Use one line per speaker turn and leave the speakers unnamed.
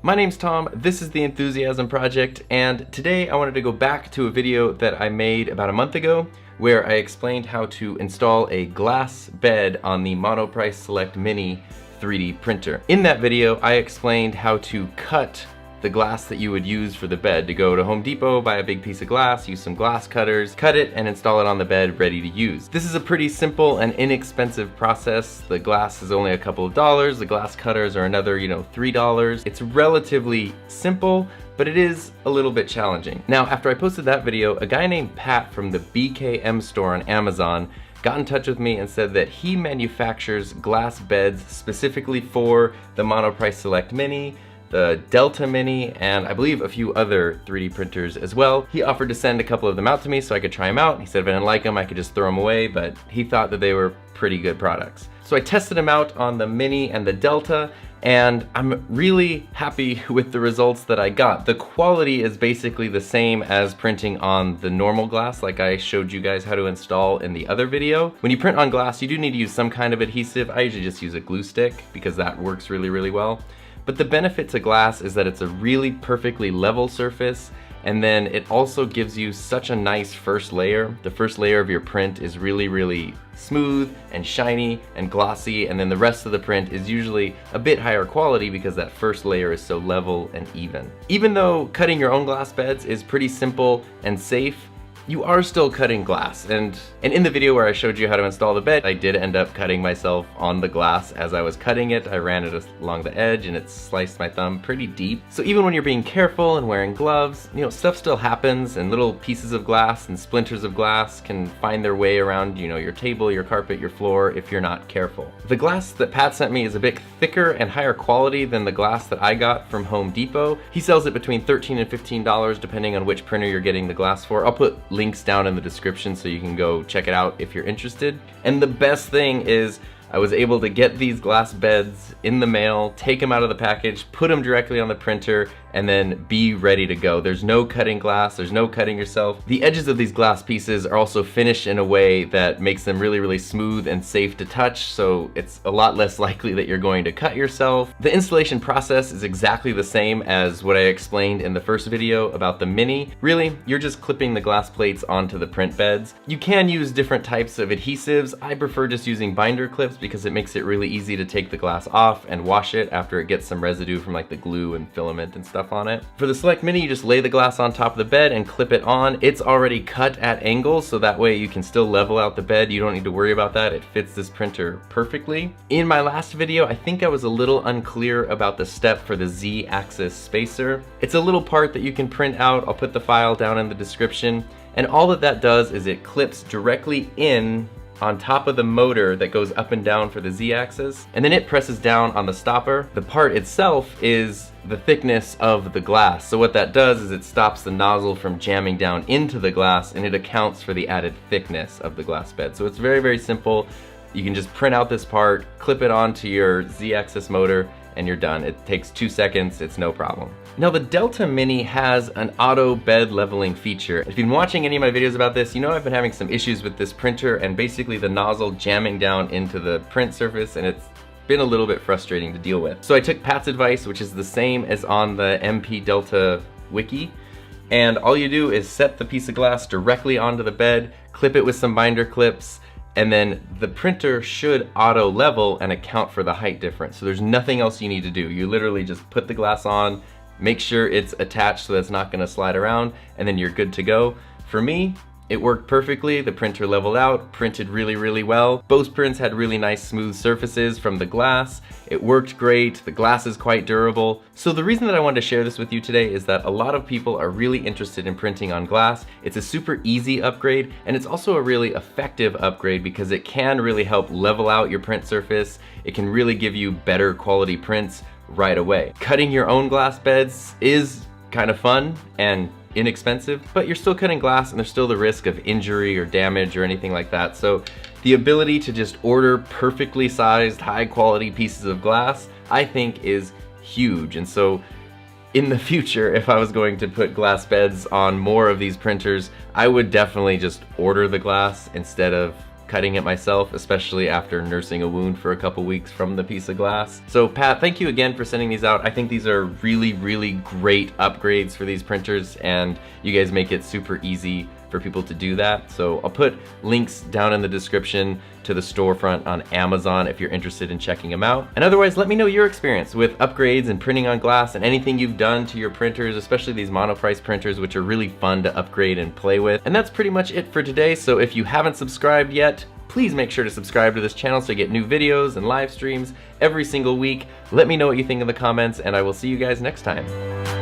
My name's Tom, this is The Enthusiasm Project, and today I wanted to go back to a video that I made about a month ago where I explained how to install a glass bed on the Monoprice Select Mini 3D printer. In that video, I explained how to cut the glass that you would use for the bed. To go to Home Depot, buy a big piece of glass, use some glass cutters, cut it, and install it on the bed ready to use. This is a pretty simple and inexpensive process. The glass is only a couple of dollars, the glass cutters are another, $3. It's relatively simple, but it is a little bit challenging. Now, after I posted that video, a guy named Pat from the BKM store on Amazon got in touch with me and said that he manufactures glass beds specifically for the Monoprice Select Mini, the Delta Mini, and I believe a few other 3D printers as well. He offered to send a couple of them out to me so I could try them out. He said if I didn't like them, I could just throw them away, but he thought that they were pretty good products. So I tested them out on the Mini and the Delta, and I'm really happy with the results that I got. The quality is basically the same as printing on the normal glass, like I showed you guys how to install in the other video. When you print on glass, you do need to use some kind of adhesive. I usually just use a glue stick because that works really, really well. But the benefit to glass is that it's a really perfectly level surface, and then it also gives you such a nice first layer. The first layer of your print is really, really smooth and shiny and glossy, and then the rest of the print is usually a bit higher quality because that first layer is so level and even. Even though cutting your own glass beds is pretty simple and safe, you are still cutting glass, and in the video where I showed you how to install the bed, I did end up cutting myself on the glass as I was cutting it. I ran it along the edge and it sliced my thumb pretty deep. So even when you're being careful and wearing gloves, stuff still happens, and little pieces of glass and splinters of glass can find their way around, your table, your carpet, your floor if you're not careful. The glass that Pat sent me is a bit thicker and higher quality than the glass that I got from Home Depot. He sells it between $13 and $15 depending on which printer you're getting the glass for. I'll put links down in the description so you can go check it out if you're interested. And the best thing is I was able to get these glass beds in the mail, take them out of the package, put them directly on the printer, and then be ready to go. There's no cutting glass, there's no cutting yourself. The edges of these glass pieces are also finished in a way that makes them really, really smooth and safe to touch, so it's a lot less likely that you're going to cut yourself. The installation process is exactly the same as what I explained in the first video about the Mini. Really, you're just clipping the glass plates onto the print beds. You can use different types of adhesives. I prefer just using binder clips because it makes it really easy to take the glass off and wash it after it gets some residue from like the glue and filament and stuff on it. For the Select Mini, you just lay the glass on top of the bed and clip it on. It's already cut at angles, so that way you can still level out the bed. You don't need to worry about that. It fits this printer perfectly. In my last video, I think I was a little unclear about the step for the Z-axis spacer. It's a little part that you can print out. I'll put the file down in the description. And all that does is it clips directly in on top of the motor that goes up and down for the Z-axis, and then it presses down on the stopper. The part itself is the thickness of the glass. So what that does is it stops the nozzle from jamming down into the glass, and it accounts for the added thickness of the glass bed. So it's very, very simple. You can just print out this part, clip it onto your Z-axis motor, and you're done. It takes 2 seconds, it's no problem. Now the Delta Mini has an auto bed leveling feature. If you've been watching any of my videos about this, I've been having some issues with this printer and basically the nozzle jamming down into the print surface, and it's been a little bit frustrating to deal with. So I took Pat's advice, which is the same as on the MP Delta wiki, and all you do is set the piece of glass directly onto the bed, clip it with some binder clips, and then the printer should auto level and account for the height difference. So there's nothing else you need to do. You literally just put the glass on, make sure it's attached so that it's not gonna slide around, and then you're good to go. For me, it worked perfectly. The printer leveled out, printed really, really well. Both prints had really nice smooth surfaces from the glass. It worked great. The glass is quite durable. So the reason that I wanted to share this with you today is that a lot of people are really interested in printing on glass. It's a super easy upgrade, and it's also a really effective upgrade because it can really help level out your print surface. It can really give you better quality prints right away. Cutting your own glass beds is kind of fun and inexpensive, but you're still cutting glass and there's still the risk of injury or damage or anything like that. So the ability to just order perfectly sized, high quality pieces of glass, I think is huge. And so in the future, if I was going to put glass beds on more of these printers, I would definitely just order the glass instead of cutting it myself, especially after nursing a wound for a couple weeks from the piece of glass. So Pat, thank you again for sending these out. I think these are really, really great upgrades for these printers, and you guys make it super easy for people to do that. So I'll put links down in the description to the storefront on Amazon if you're interested in checking them out. And otherwise, let me know your experience with upgrades and printing on glass and anything you've done to your printers, especially these Monoprice printers, which are really fun to upgrade and play with. And that's pretty much it for today. So if you haven't subscribed yet, please make sure to subscribe to this channel so you get new videos and live streams every single week. Let me know what you think in the comments, and I will see you guys next time.